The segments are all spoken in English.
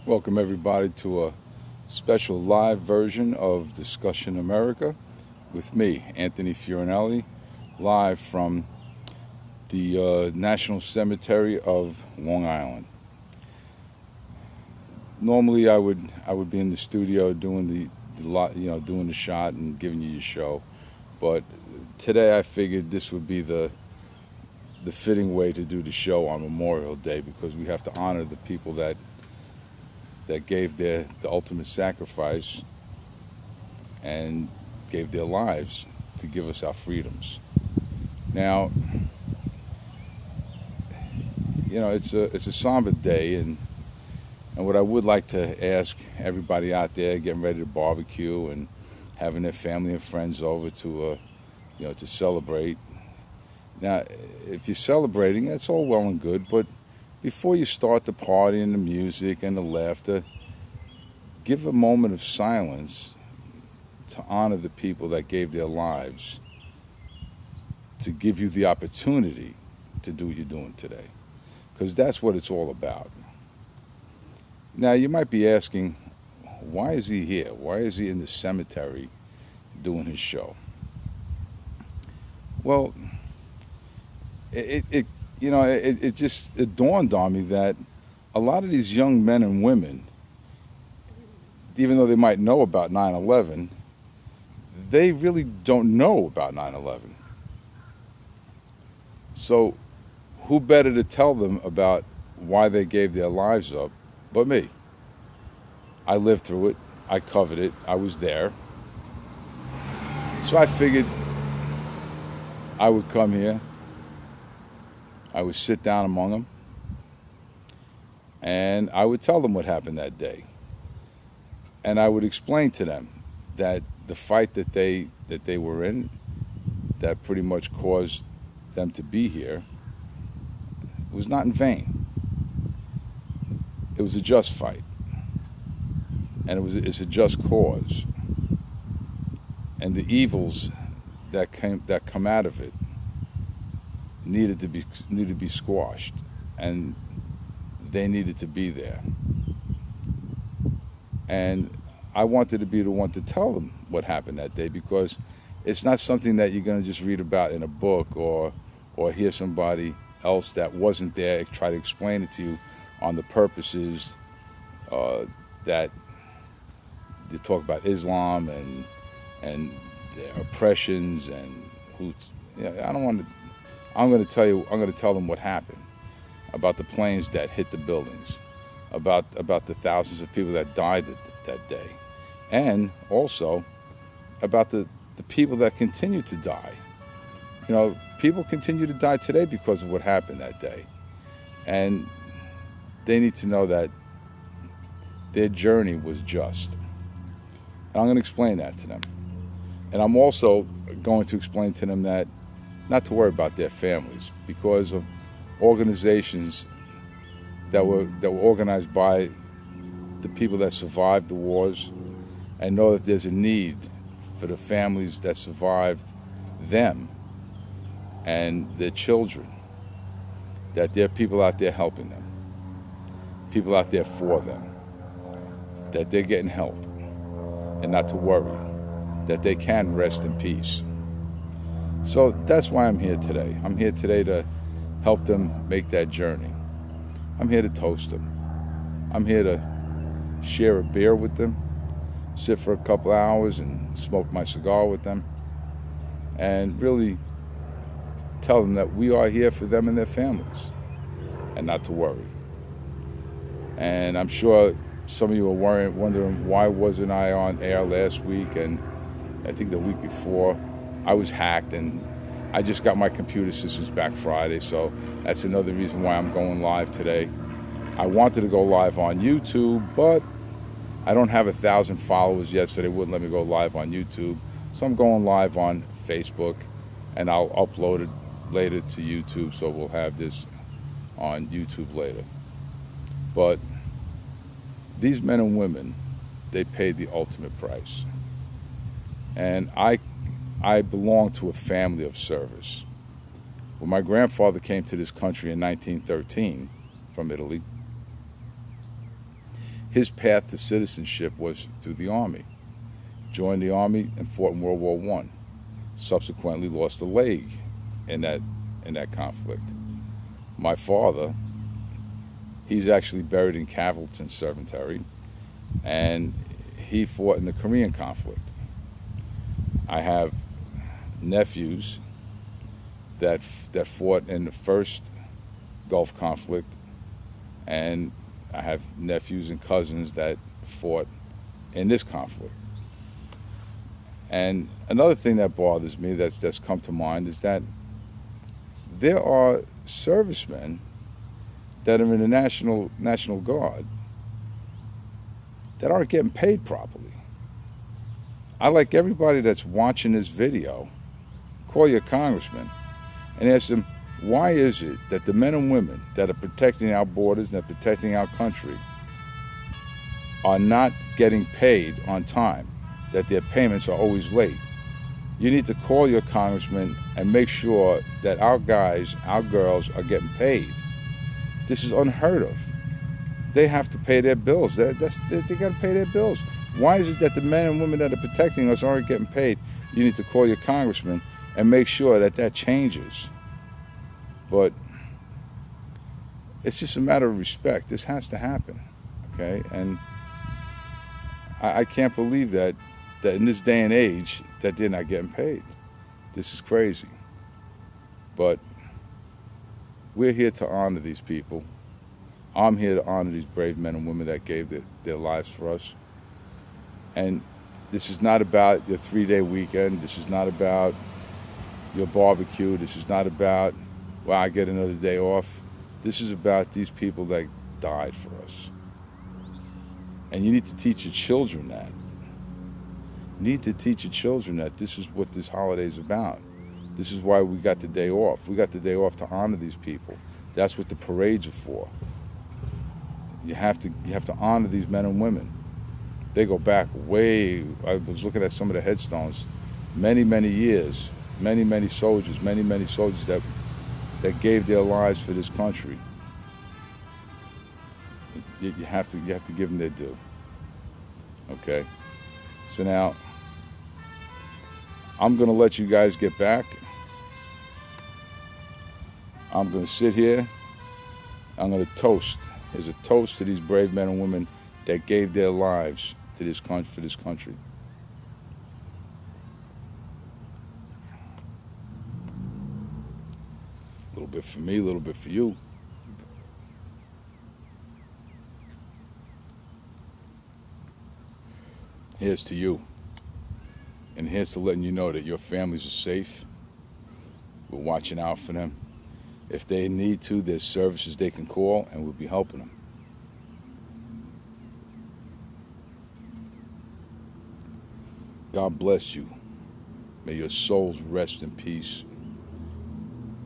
Welcome, everybody, to a special live version of Discussion America with me, Anthony Fiorinelli, live from the National Cemetery of Long Island. Normally, I would be in the studio doing doing the shot and giving you your show, but today I figured this would be the fitting way to do the show on Memorial Day because we have to honor the people that gave the ultimate sacrifice and gave their lives to give us our freedoms. Now, it's a somber day, and what I would like to ask everybody out there getting ready to barbecue and having their family and friends over to celebrate. Now, if you're celebrating, that's all well and good, but before you start the party and the music and the laughter, give a moment of silence to honor the people that gave their lives to give you the opportunity to do what you're doing today, because that's what it's all about. Now, you might be asking, why is he here? Why is he in the cemetery doing his show? Well, it dawned on me that a lot of these young men and women, even though they might know about 9/11, they really don't know about 9/11. So who better to tell them about why they gave their lives up but me? I lived through it. I covered it. I was there. So I figured I would come here. I would sit down among them, and I would tell them what happened that day. And I would explain to them that the fight that they were in, that pretty much caused them to be here, was not in vain. It was a just fight, and it's a just cause. And the evils that come out of it needed to be squashed, and they needed to be there. And I wanted to be the one to tell them what happened that day, because it's not something that you're going to just read about in a book or hear somebody else that wasn't there try to explain it to you on the purposes that they talk about Islam and their oppressions and who. I don't want to. I'm going to tell them what happened, about the planes that hit the buildings, about the thousands of people that died that day, and also about the people that continue to die. People continue to die today because of what happened that day, and they need to know that their journey was just. And I'm going to explain that to them. And I'm also going to explain to them that not to worry about their families, because of organizations that were organized by the people that survived the wars, and know that there's a need for the families that survived them and their children, that there are people out there helping them, people out there for them, that they're getting help, and not to worry, that they can rest in peace. So that's why I'm here today. I'm here today to help them make that journey. I'm here to toast them. I'm here to share a beer with them, sit for a couple hours and smoke my cigar with them, and really tell them that we are here for them and their families, and not to worry. And I'm sure some of you are wondering, why wasn't I on air last week and I think the week before? I was hacked, and I just got my computer systems back Friday, so that's another reason why I'm going live today. I wanted to go live on YouTube, but I don't have 1,000 followers yet, so they wouldn't let me go live on YouTube. So I'm going live on Facebook, and I'll upload it later to YouTube, so we'll have this on YouTube later. But these men and women, they paid the ultimate price. And I belong to a family of service. When my grandfather came to this country in 1913 from Italy, His path to citizenship was through the Army. Joined the Army and fought in World War I. Subsequently lost a leg in that conflict. My father, he's actually buried in Cavilton Cemetery, and he fought in the Korean conflict. I have nephews that fought in the first Gulf conflict, and I have nephews and cousins that fought in this conflict. And another thing that bothers me that's come to mind is that there are servicemen that are in the National Guard that aren't getting paid properly. I'd like everybody that's watching this video, call your congressman and ask them, why is it that the men and women that are protecting our borders and that are protecting our country are not getting paid on time, that their payments are always late? You need to call your congressman and make sure that our guys, our girls are getting paid. This is unheard of. They have to pay their bills. They got to pay their bills. Why is it that the men and women that are protecting us aren't getting paid? You need to call your congressman and make sure that changes. But it's just a matter of respect. This has to happen, okay? And I can't believe that in this day and age that they're not getting paid. This is crazy. But we're here to honor these people. I'm here to honor these brave men and women that gave their lives for us. And this is not about your 3-day weekend. This is not about your barbecue. This is not about, well, I get another day off. This is about these people that died for us. And you need to teach your children that. You need to teach your children that this is what this holiday is about. This is why we got the day off. We got the day off to honor these people. That's what the parades are for. You have to honor these men and women. They go back way, I was looking at some of the headstones, many, many years, many soldiers that gave their lives for this country. You have to give them their due. Okay? So now, I'm going to let you guys get back. I'm going to sit here. I'm going to toast. There's a toast to these brave men and women that gave their lives to this country, for this country. A little bit for me, a little bit for you. Here's to you. And here's to letting you know that your families are safe. We're watching out for them. If they need to, there's services they can call, and we'll be helping them. God bless you. May your souls rest in peace.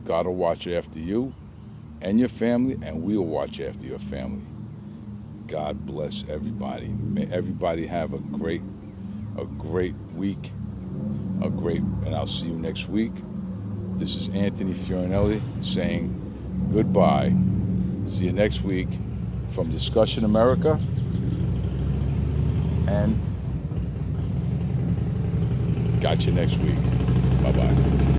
God will watch after you and your family, and we'll watch after your family. God bless everybody. May everybody have a great week. And I'll see you next week. This is Anthony Fiorinelli saying goodbye. See you next week from Discussion America. And got you next week. Bye-bye.